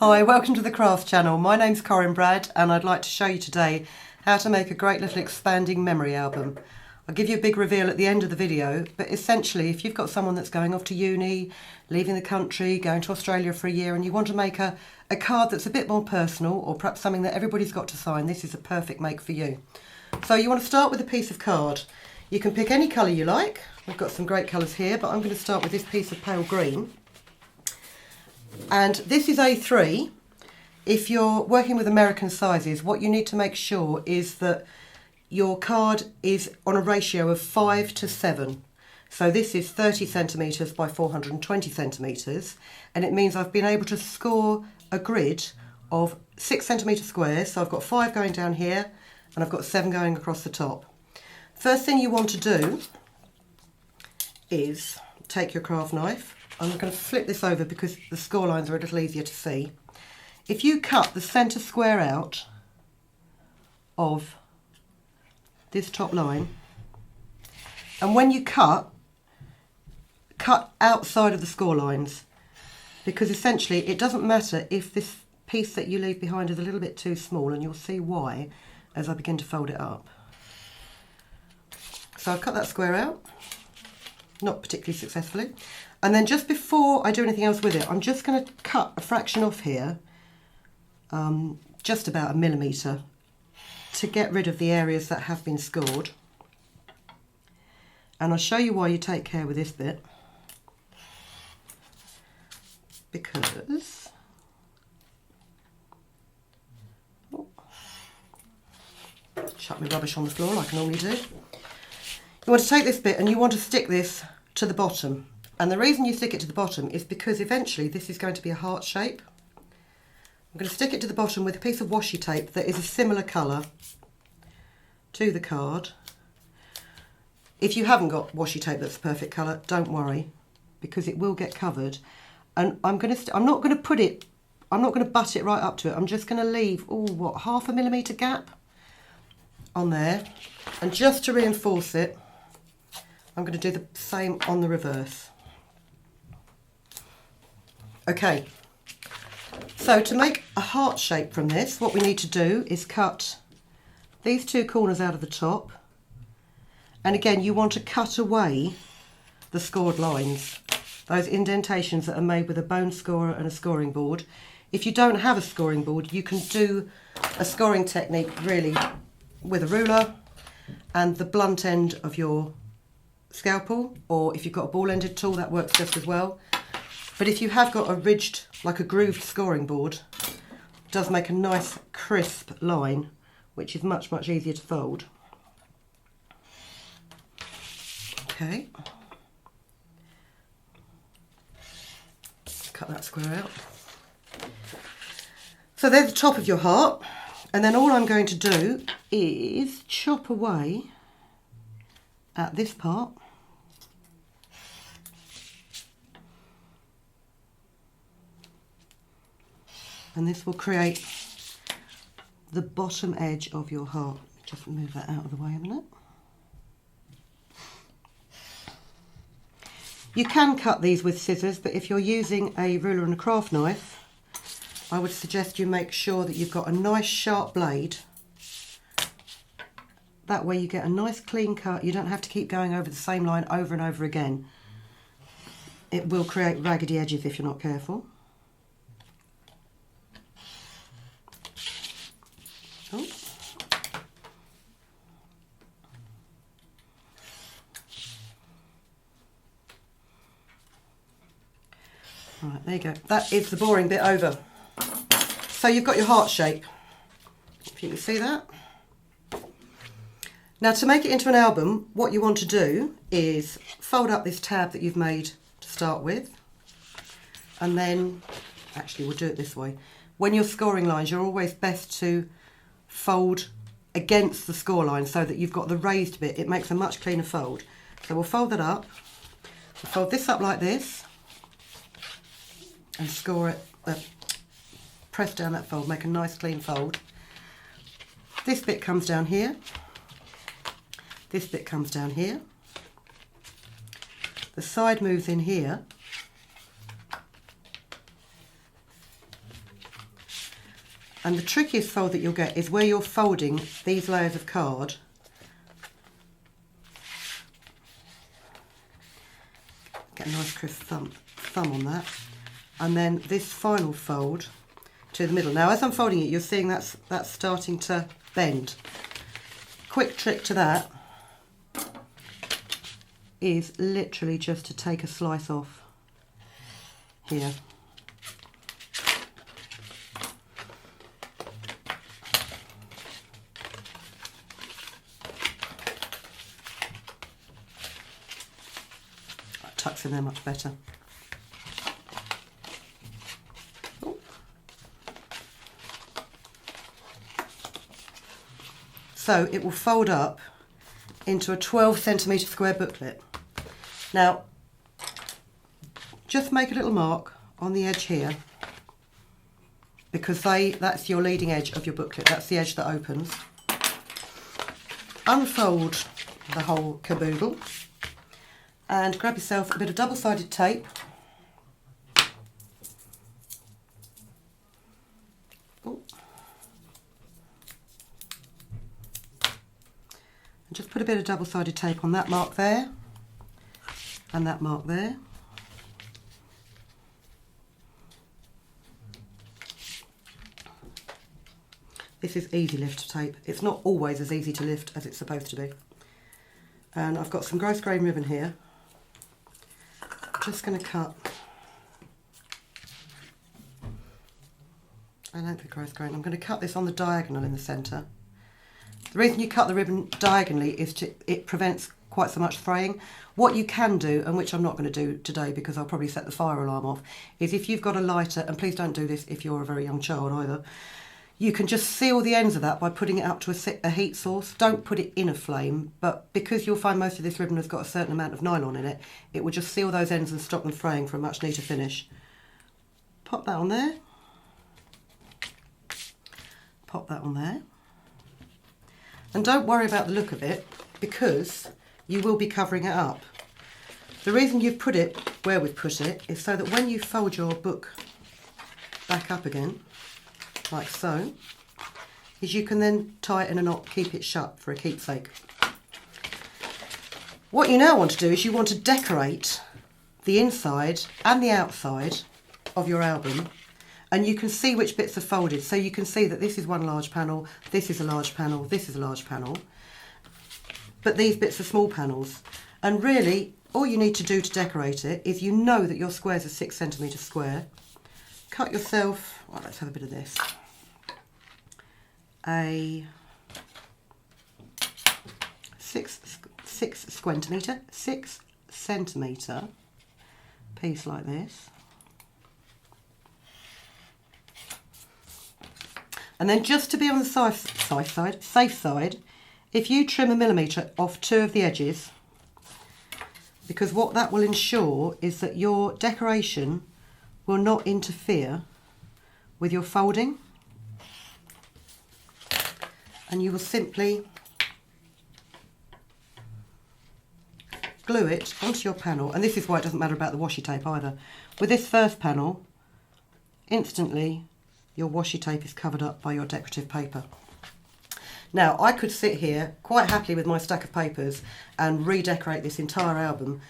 Hi, welcome to the Craft Channel. My name's Corinne Brad and I'd like to show you today how to make a great little expanding memory album. I'll give you a big reveal at the end of the video, but essentially if you've got someone that's going off to uni, leaving the country, going to Australia for a year and you want to make a card that's a bit more personal or perhaps something that everybody's got to sign, this is a perfect make for you. So you want to start with a piece of card. You can pick any colour you like. We've got some great colours here, but I'm going to start with this piece of pale green. And this is A3. If you're working with American sizes, what you need to make sure is that your card is on a ratio of 5 to 7. So this is 30 centimetres by 420 centimetres, and it means I've been able to score a grid of 6 centimetre squares. So I've got 5 going down here, and I've got 7 going across the top. First thing you want to do is take your craft knife. I'm going to flip this over because the score lines are a little easier to see. If you cut the centre square out of this top line, and when you cut outside of the score lines, because essentially it doesn't matter if this piece that you leave behind is a little bit too small, and you'll see why as I begin to fold it up. So I've cut that square out, not particularly successfully. And then just before I do anything else with it, I'm just going to cut a fraction off here, just about 1 millimetre, to get rid of the areas that have been scored. And I'll show you why you take care with this bit. Because chuck my rubbish on the floor like I normally do. You want to take this bit and you want to stick this to the bottom. And the reason you stick it to the bottom is because eventually this is going to be a heart shape. I'm going to stick it to the bottom with a piece of washi tape that is a similar colour to the card. If you haven't got washi tape that's a perfect colour, don't worry, because it will get covered. And I'm not going to butt it right up to it. I'm just going to leave, half a millimetre gap on there. And just to reinforce it, I'm going to do the same on the reverse. Okay, so to make a heart shape from this, what we need to do is cut these 2 corners out of the top. And again, you want to cut away the scored lines, those indentations that are made with a bone scorer and a scoring board. If you don't have a scoring board, you can do a scoring technique really with a ruler and the blunt end of your scalpel, or if you've got a ball-ended tool, that works just as well. But if you have got a ridged, like a grooved scoring board, it does make a nice crisp line, which is much, much easier to fold. Okay. Cut that square out. So there's the top of your heart, and then all I'm going to do is chop away at this part. And this will create the bottom edge of your heart. Just move that out of the way a minute. You can cut these with scissors, but if you're using a ruler and a craft knife, I would suggest you make sure that you've got a nice sharp blade. That way you get a nice clean cut. You don't have to keep going over the same line over and over again. It will create raggedy edges if you're not careful. Oh. Right, there you go. That is the boring bit over. So you've got your heart shape, if you can see that. Now to make it into an album, what you want to do is fold up this tab that you've made to start with, and then, actually we'll do it this way. When you're scoring lines, you're always best to fold against the score line so that you've got the raised bit. It makes a much cleaner fold. So we'll fold that up. We'll fold this up like this and score it, press down that fold, make a nice clean fold. This bit comes down here. This bit comes down here. The side moves in here. And the trickiest fold that you'll get is where you're folding these layers of card. Get a nice crisp thumb on that. And then this final fold to the middle. Now as I'm folding it, you're seeing that's starting to bend. Quick trick to that is literally just to take a slice off here. That tucks in there much better. So it will fold up into a 12cm square booklet. Now, just make a little mark on the edge here, because that's your leading edge of your booklet. That's the edge that opens. Unfold the whole caboodle and grab yourself a bit of double-sided tape. And just put a bit of double-sided tape on that mark there and that mark there. This is easy lift tape. It's not always as easy to lift as it's supposed to be. And I've got some gross grain ribbon here. I'm just going to cut a length of gross grain. I'm going to cut this on the diagonal in the centre. The reason you cut the ribbon diagonally is it prevents quite so much fraying. What you can do, and which I'm not going to do today because I'll probably set the fire alarm off, is if you've got a lighter, and please don't do this if you're a very young child either, you can just seal the ends of that by putting it up to a heat source. Don't put it in a flame, but because you'll find most of this ribbon has got a certain amount of nylon in it, it will just seal those ends and stop them fraying for a much neater finish. Pop that on there. Pop that on there. And don't worry about the look of it, because you will be covering it up. The reason you've put it where we've put it is so that when you fold your book back up again, like so, is you can then tie it in a knot, keep it shut for a keepsake. What you now want to do is you want to decorate the inside and the outside of your album, and you can see which bits are folded. So you can see that this is one large panel, this is a large panel, this is a large panel, but these bits are small panels. And really, all you need to do to decorate it is you know that your squares are 6cm square. Cut yourself, well, let's have a bit of this, a 6 centimetre piece like this. And then just to be on the safe side, if you trim 1 millimetre off 2 of the edges, because what that will ensure is that your decoration will not interfere with your folding, and you will simply glue it onto your panel. And this is why it doesn't matter about the washi tape either. With this first panel, instantly your washi tape is covered up by your decorative paper. Now, I could sit here quite happily with my stack of papers and redecorate this entire album,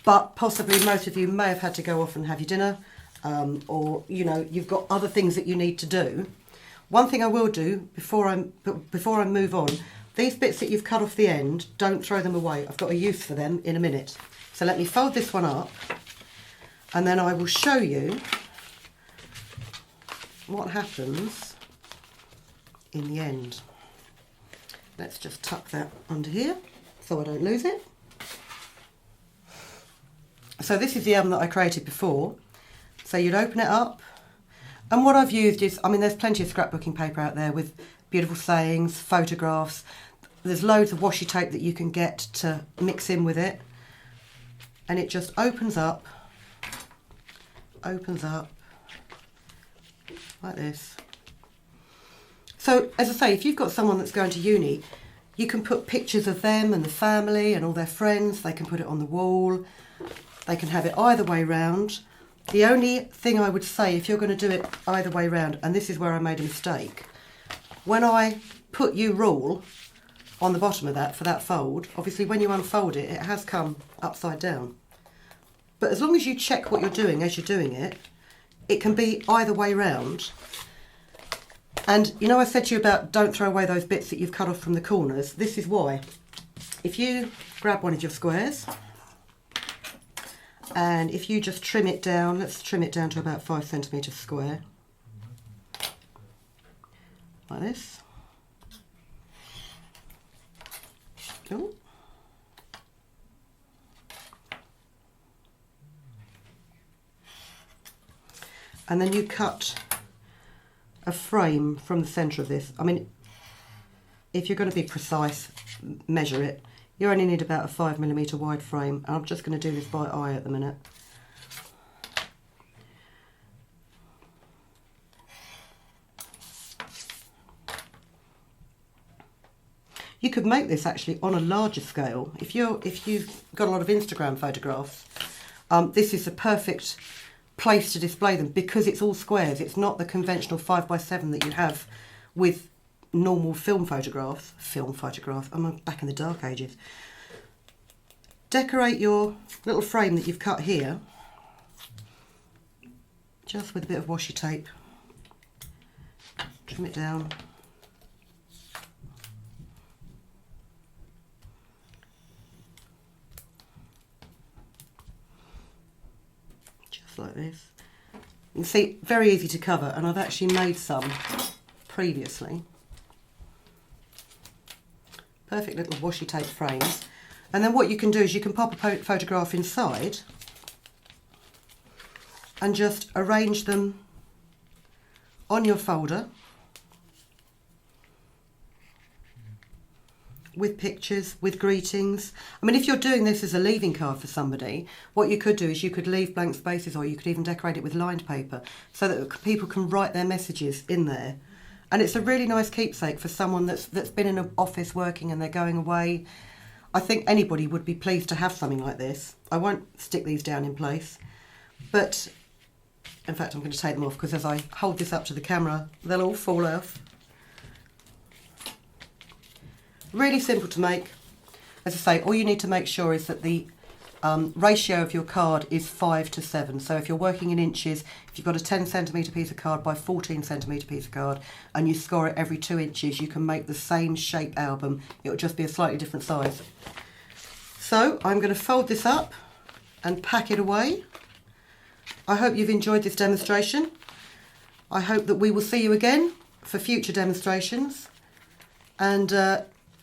but possibly most of you may have had to go off and have your dinner, or you know, you've got other things that you need to do. One thing I will do before I move on, these bits that you've cut off the end, don't throw them away. I've got a use for them in a minute. So let me fold this one up, and then I will show you what happens in the end. Let's just tuck that under here so I don't lose it. So this is the album that I created before. So you'd open it up, and what I've used is, I mean, there's plenty of scrapbooking paper out there with beautiful sayings, photographs. There's loads of washi tape that you can get to mix in with it, and it just opens up like this. So as I say, if you've got someone that's going to uni, you can put pictures of them and the family and all their friends. They can put it on the wall. They can have it either way round. The only thing I would say, if you're going to do it either way round, and this is where I made a mistake, when I put you rule on the bottom of that for that fold, obviously when you unfold it, it has come upside down. But as long as you check what you're doing as you're doing it, it can be either way round. And you know I said to you about don't throw away those bits that you've cut off from the corners. This is why. If you grab one of your squares, and if you just trim it down, let's trim it down to about 5 centimetres square, like this. Ooh. And then you cut a frame from the centre of this. I mean, if you're going to be precise, measure it. You only need about a 5mm wide frame. I'm just going to do this by eye at the minute. You could make this actually on a larger scale. If you've got a lot of Instagram photographs, this is the perfect place to display them because it's all squares. It's not the conventional 5x7 that you have with normal film photographs. I'm back in the dark ages. Decorate your little frame that you've cut here just with a bit of washi tape. Trim it down. Just like this. You can see, very easy to cover, and I've actually made some previously. Perfect little washi tape frames. And then what you can do is you can pop a photograph inside and just arrange them on your folder with pictures, with greetings. I mean, if you're doing this as a leaving card for somebody, what you could do is you could leave blank spaces, or you could even decorate it with lined paper so that people can write their messages in there. And it's a really nice keepsake for someone that's been in an office working and they're going away. I think anybody would be pleased to have something like this. I won't stick these down in place, but in fact I'm going to take them off because as I hold this up to the camera, they'll all fall off. Really simple to make. As I say, all you need to make sure is that the ratio of your card is 5:7. So if you're working in inches, if you've got a 10cm piece of card by 14cm piece of card and you score it every 2 inches, you can make the same shape album. It'll just be a slightly different size. So I'm going to fold this up and pack it away. I hope you've enjoyed this demonstration. I hope that we will see you again for future demonstrations. And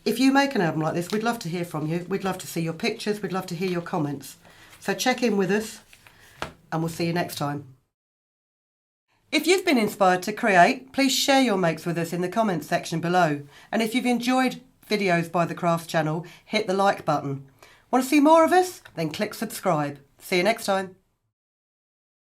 if you make an album like this, we'd love to hear from you. We'd love to see your pictures. We'd love to hear your comments. So check in with us and we'll see you next time. If you've been inspired to create, please share your makes with us in the comments section below. And if you've enjoyed videos by the Crafts channel, hit the like button. Want to see more of us? Then click subscribe. See you next time.